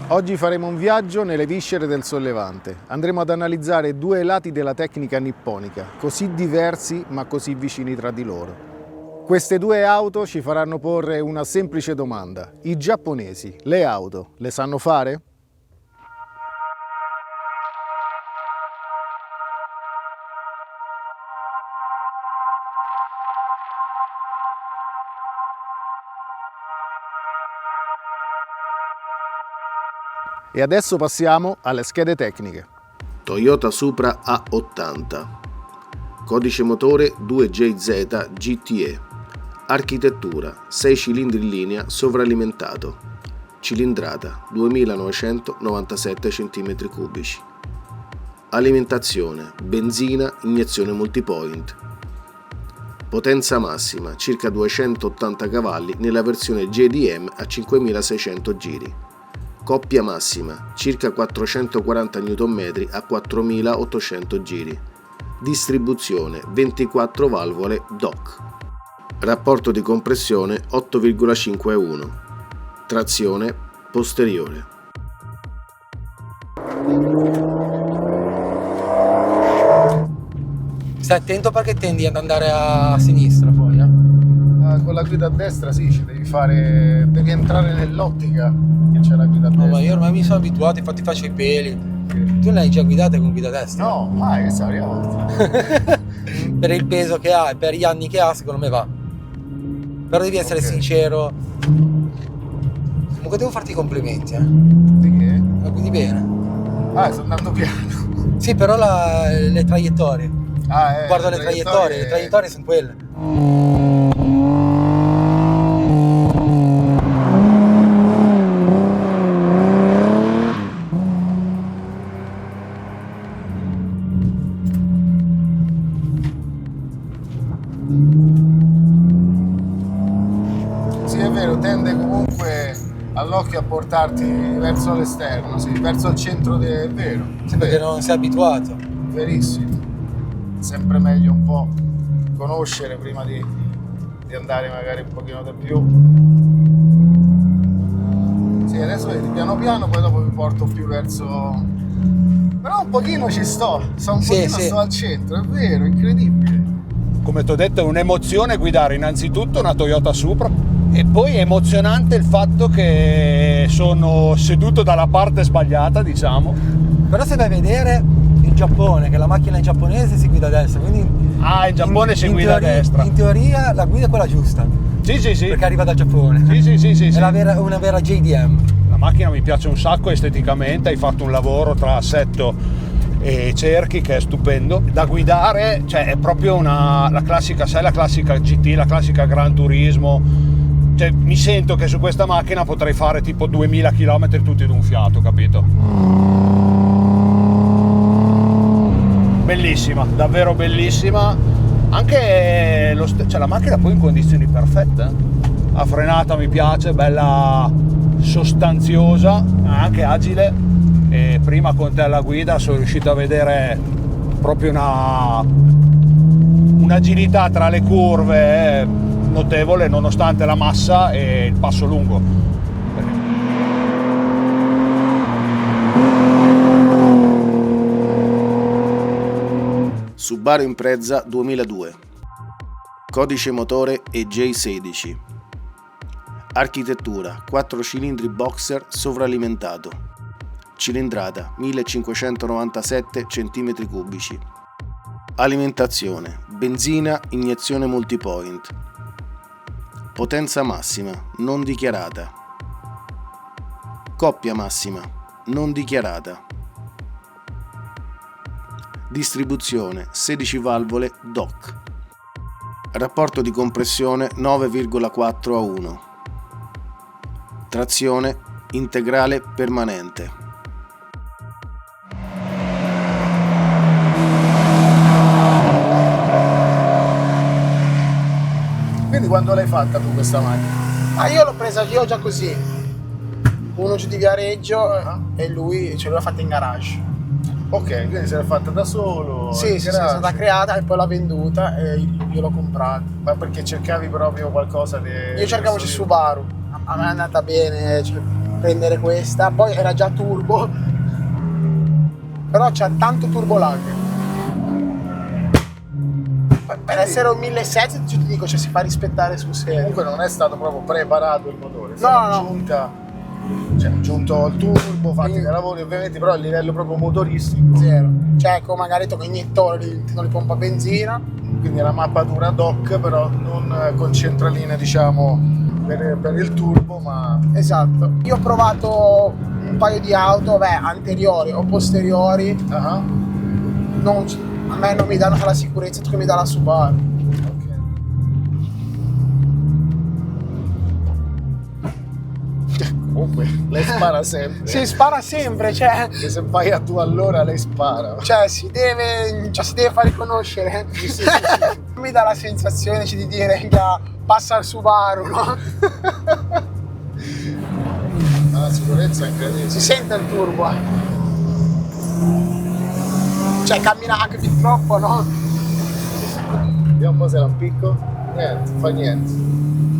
Oggi faremo un viaggio nelle viscere del sollevante. Andremo ad analizzare due lati della tecnica nipponica, così diversi ma così vicini tra di loro. Queste due auto ci faranno porre una semplice domanda. I giapponesi, le auto, le sanno fare? E adesso passiamo alle schede tecniche. Toyota Supra A80, codice motore 2JZ GTE, architettura 6 cilindri in linea sovralimentato, cilindrata 2997 cm3, alimentazione benzina iniezione multipoint, potenza massima circa 280 cavalli nella versione JDM a 5600 giri. Coppia massima, circa 440 Nm a 4800 giri. Distribuzione 24 valvole DOC. Rapporto di compressione 8,5:1. Trazione posteriore. Stai attento perché tendi ad andare a sinistra poi, Con la guida a destra sì, devi entrare nell'ottica che c'è la guida a destra. No, ma io ormai mi sono abituato, infatti faccio i peli. Tu ne hai già guidate con guida a destra? No, mai, questa è la prima volta. Per il peso che ha e per gli anni che ha, secondo me va. Però devi essere sincero. Comunque devo farti i complimenti, Di che? La guidi bene. Sto andando piano. Sì, però le traiettorie. Guarda le traiettorie sono quelle. Sì, è vero, tende comunque all'occhio a portarti verso l'esterno, sì, verso il centro è vero. Sì, perché non sei abituato. Verissimo. Sempre meglio un po' conoscere prima di andare magari un pochino di più. Sì, adesso vedi, piano piano, poi dopo mi porto più verso... Però un pochino ci sto al centro, è vero, incredibile. Come ti ho detto, è un'emozione guidare innanzitutto una Toyota Supra e poi è emozionante il fatto che sono seduto dalla parte sbagliata, diciamo. Però se vai a vedere in Giappone, che la macchina in giapponese si guida a destra, quindi in Giappone si guida a destra. In teoria la guida è quella giusta. Sì. Perché arriva dal Giappone. Sì. È una vera JDM. La macchina mi piace un sacco esteticamente, hai fatto un lavoro tra assetto e cerchi che è stupendo da guidare, cioè è proprio la classica GT, la classica Gran Turismo, cioè mi sento che su questa macchina potrei fare tipo 2000 km tutti d'un fiato, capito? Bellissima, davvero bellissima, anche la macchina poi in condizioni perfette, la frenata mi piace, bella sostanziosa, anche agile. E prima con te alla guida sono riuscito a vedere proprio un'agilità tra le curve notevole nonostante la massa e il passo lungo. Subaru Impreza 2002, codice motore EJ16, architettura 4 cilindri boxer sovralimentato, cilindrata 1597 cm3, alimentazione benzina iniezione multipoint, potenza massima non dichiarata, coppia massima non dichiarata, distribuzione 16 valvole DOC, rapporto di compressione 9,4:1, trazione integrale permanente. Quindi quando l'hai fatta tu questa macchina? Ma io l'ho presa io già così. Uno giù di Viareggio e lui ce l'ha fatta in garage. Ok, quindi se l'ha fatta da solo? Sì, in sì, è garage. stata creata e poi l'ha venduta e io l'ho comprata. Ma perché cercavi proprio qualcosa di... Io cercavo il Subaru, a me è andata bene, cioè, prendere questa, poi era già turbo, però c'ha tanto turbo lag. Per essere un 1700 ti dico, cioè, si fa rispettare sul serio. Comunque non è stato proprio preparato il motore, è No, stata no. aggiunto il turbo, fatti dei lavori ovviamente, però a livello proprio motoristico. Zero. Cioè, ecco, magari tocca iniettore, non li pompa benzina. Quindi è la mappatura DOC, però non con centraline, diciamo, per il turbo, ma... Esatto. Io ho provato un paio di auto, anteriori o posteriori, Ah, a me non mi danno quella sicurezza che mi dà la Subaru. ok. Comunque, lei spara sempre. Si spara sempre, cioè Che se vai a 2 all'ora lei spara. si deve far riconoscere. Sì. Mi dà la sensazione di dire passa il Subaru, no? La sicurezza è incredibile. Si sente il turbo, Cioè cammina anche fin troppo, no? Vediamo un po' se l'ampicco. Niente, fa niente.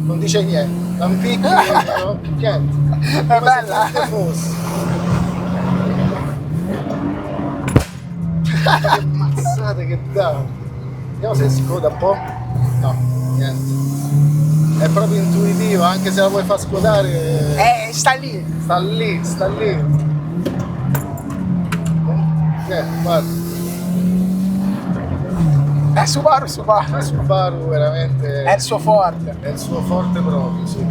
Non dice niente. L'ampicco, no? Niente. È Come bella, se niente fosse. Che mazzate che dà. Vediamo se scoda un po'. No, niente. È proprio intuitiva, anche se la vuoi far scodare. Sta lì. Sta lì, sta lì. Guarda. È Subaru. La Subaru veramente È il suo forte. è il suo forte proprio, sì.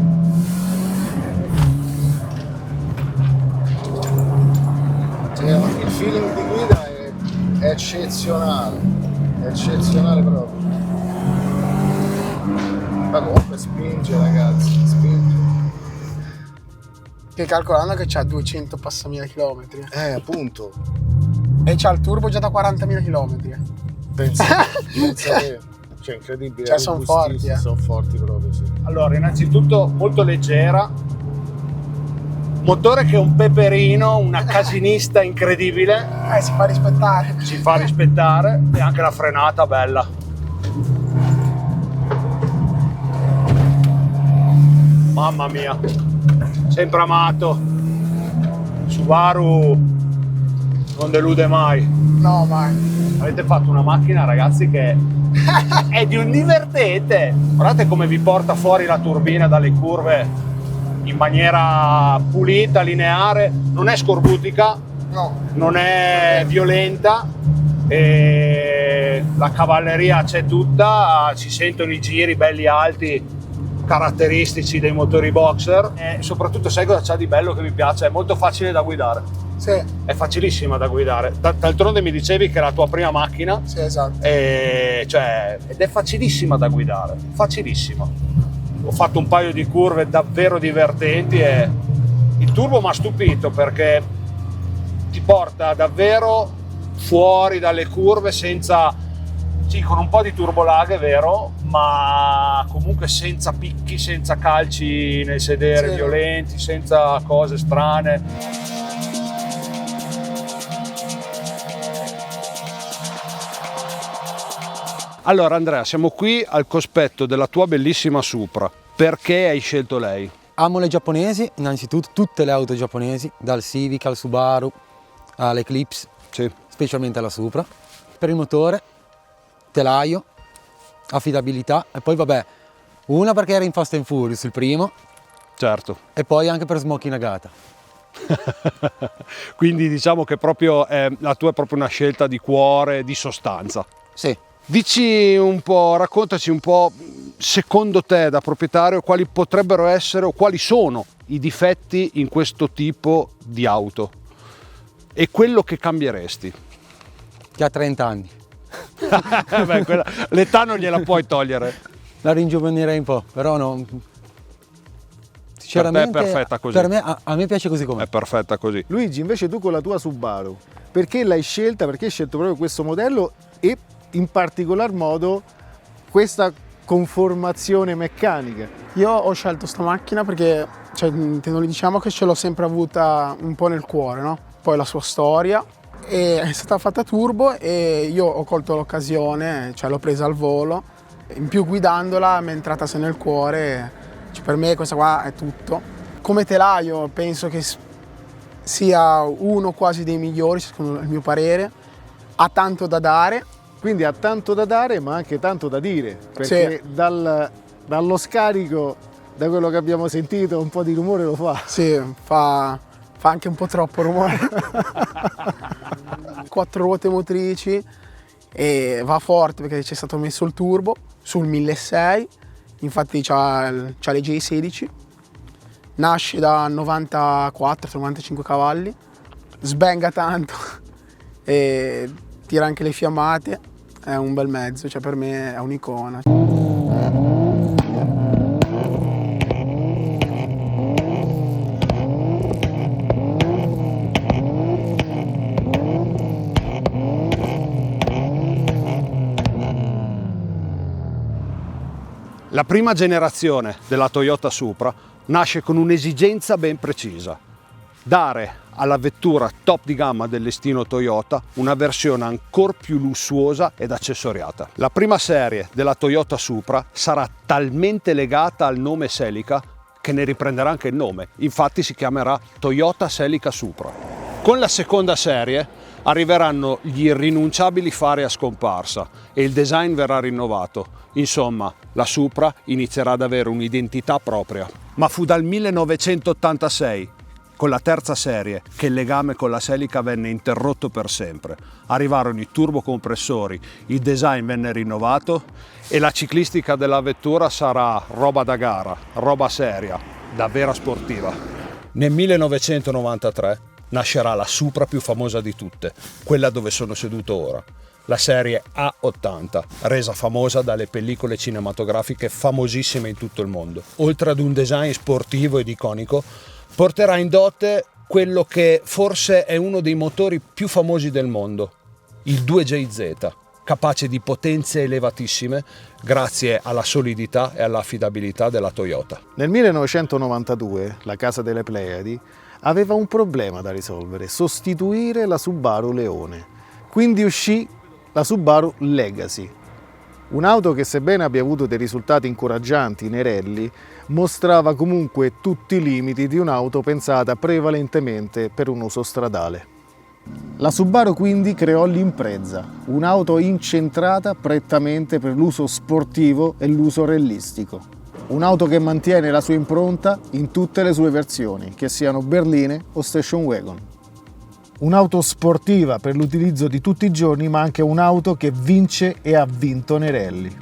Cioè, il feeling di guida è eccezionale proprio. Ma comunque spinge, ragazzi, spinge. Che calcolando che c'ha 200 passamila chilometri Appunto. e c'ha il turbo già da 40.000 chilometri. Pensa che, cioè, incredibile. Cioè, son forti, Sono forti proprio, sì. Allora, innanzitutto molto leggera, motore che è un peperino, una casinista incredibile, Si fa rispettare. si fa rispettare, e anche la frenata bella. Mamma mia, sempre amato. Subaru non delude mai. No, mai. Avete fatto una macchina, ragazzi, che è di un divertente. Guardate come vi porta fuori la turbina dalle curve in maniera pulita, lineare, non è scorbutica, No. non è violenta, e la cavalleria c'è tutta, si sentono i giri belli alti caratteristici dei motori boxer, e soprattutto sai cosa c'ha di bello che mi piace? È molto facile da guidare. Sì, È facilissima da guidare. D'altronde mi dicevi che è la tua prima macchina, sì, esatto. ed è facilissima da guidare, facilissima. Ho fatto un paio di curve davvero divertenti e il turbo mi ha stupito perché ti porta davvero fuori dalle curve senza, sì, con un po' di turbo lag è vero, ma comunque senza picchi, senza calci nel sedere Sì. violenti, senza cose strane. Allora Andrea, siamo qui al cospetto della tua bellissima Supra. Perché hai scelto lei? Amo le giapponesi, innanzitutto tutte le auto giapponesi, dal Civic al Subaru all'Eclipse, Sì. specialmente alla Supra. Per il motore, telaio, affidabilità e poi vabbè, una perché era in Fast and Furious il primo Certo. e poi anche per Smoky Nagata. Quindi diciamo che proprio la tua è proprio una scelta di cuore, di sostanza. Sì. Dici un po', raccontaci un po', secondo te da proprietario, quali potrebbero essere o quali sono i difetti in questo tipo di auto e quello che cambieresti. Che ha 30 anni. Beh, l'età non gliela puoi togliere. La ringiovanirei un po', però no. Sinceramente, è perfetta così. Per me, a me piace così com'è. È perfetta così. Luigi, invece tu con la tua Subaru, perché l'hai scelta? Perché hai scelto proprio questo modello e in particolar modo questa conformazione meccanica. Io ho scelto sta macchina perché, diciamo che ce l'ho sempre avuta un po' nel cuore, no? Poi la sua storia, è stata fatta turbo e io ho colto l'occasione, l'ho presa al volo. In più guidandola mi è entrata se nel cuore, per me questa qua è tutto. Come telaio penso che sia uno quasi dei migliori, secondo il mio parere. Ha tanto da dare. Quindi ha tanto da dare ma anche tanto da dire, perché dallo scarico, da quello che abbiamo sentito, un po' di rumore lo fa. Sì, fa anche un po' troppo rumore. 4 ruote motrici e va forte perché c'è stato messo il turbo sul 1600, infatti c'ha le J16, nasce da 94-95 cavalli, sbenga tanto e tira anche le fiammate, è un bel mezzo, per me è un'icona. La prima generazione della Toyota Supra nasce con un'esigenza ben precisa: dare alla vettura top di gamma del listino Toyota una versione ancora più lussuosa ed accessoriata. La prima serie della Toyota Supra sarà talmente legata al nome Celica che ne riprenderà anche il nome, infatti si chiamerà Toyota Celica Supra. Con la seconda serie arriveranno gli irrinunciabili fari a scomparsa e il design verrà rinnovato. Insomma, la Supra inizierà ad avere un'identità propria. Ma fu dal 1986, con la terza serie, che il legame con la Celica venne interrotto per sempre. Arrivarono i turbocompressori, il design venne rinnovato e la ciclistica della vettura sarà roba da gara, roba seria, da vera sportiva. Nel 1993 nascerà la Supra più famosa di tutte, quella dove sono seduto ora, la serie A80, resa famosa dalle pellicole cinematografiche famosissime in tutto il mondo. Oltre ad un design sportivo ed iconico, porterà in dote quello che forse è uno dei motori più famosi del mondo, il 2JZ, capace di potenze elevatissime grazie alla solidità e all'affidabilità della Toyota. Nel 1992 la casa delle Pleiadi aveva un problema da risolvere: sostituire la Subaru Leone. Quindi uscì la Subaru Legacy, un'auto che, sebbene abbia avuto dei risultati incoraggianti nei rally, mostrava comunque tutti i limiti di un'auto pensata prevalentemente per un uso stradale. La Subaru quindi creò l'Impreza, un'auto incentrata prettamente per l'uso sportivo e l'uso rallistico. Un'auto che mantiene la sua impronta in tutte le sue versioni, che siano berline o station wagon. Un'auto sportiva per l'utilizzo di tutti i giorni, ma anche un'auto che vince e ha vinto nei rally.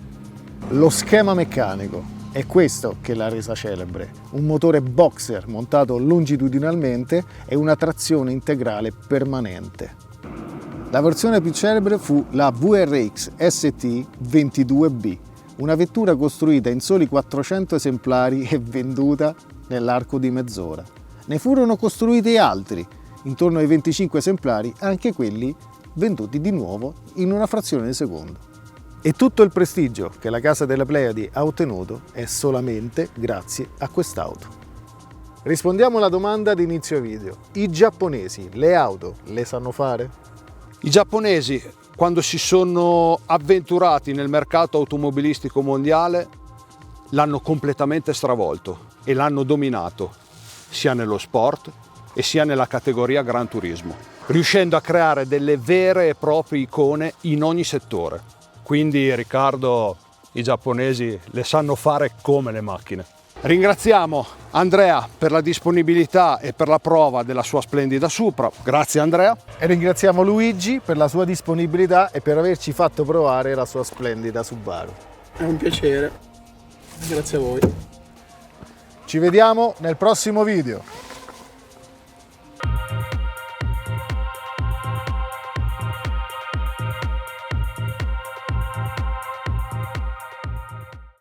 Lo schema meccanico è questo che l'ha resa celebre: un motore boxer montato longitudinalmente e una trazione integrale permanente. La versione più celebre fu la VRX ST 22B, una vettura costruita in soli 400 esemplari e venduta nell'arco di mezz'ora. Ne furono costruiti altri, intorno ai 25 esemplari, anche quelli venduti di nuovo in una frazione di secondo. E tutto il prestigio che la casa delle Pleiadi ha ottenuto è solamente grazie a quest'auto. Rispondiamo alla domanda di inizio video: i giapponesi le auto le sanno fare? I giapponesi, quando si sono avventurati nel mercato automobilistico mondiale, l'hanno completamente stravolto e l'hanno dominato, sia nello sport e sia nella categoria Gran Turismo, riuscendo a creare delle vere e proprie icone in ogni settore. Quindi, Riccardo, i giapponesi le sanno fare come le macchine. Ringraziamo Andrea per la disponibilità e per la prova della sua splendida Supra. Grazie Andrea. E ringraziamo Luigi per la sua disponibilità e per averci fatto provare la sua splendida Subaru. È un piacere, grazie a voi. Ci vediamo nel prossimo video.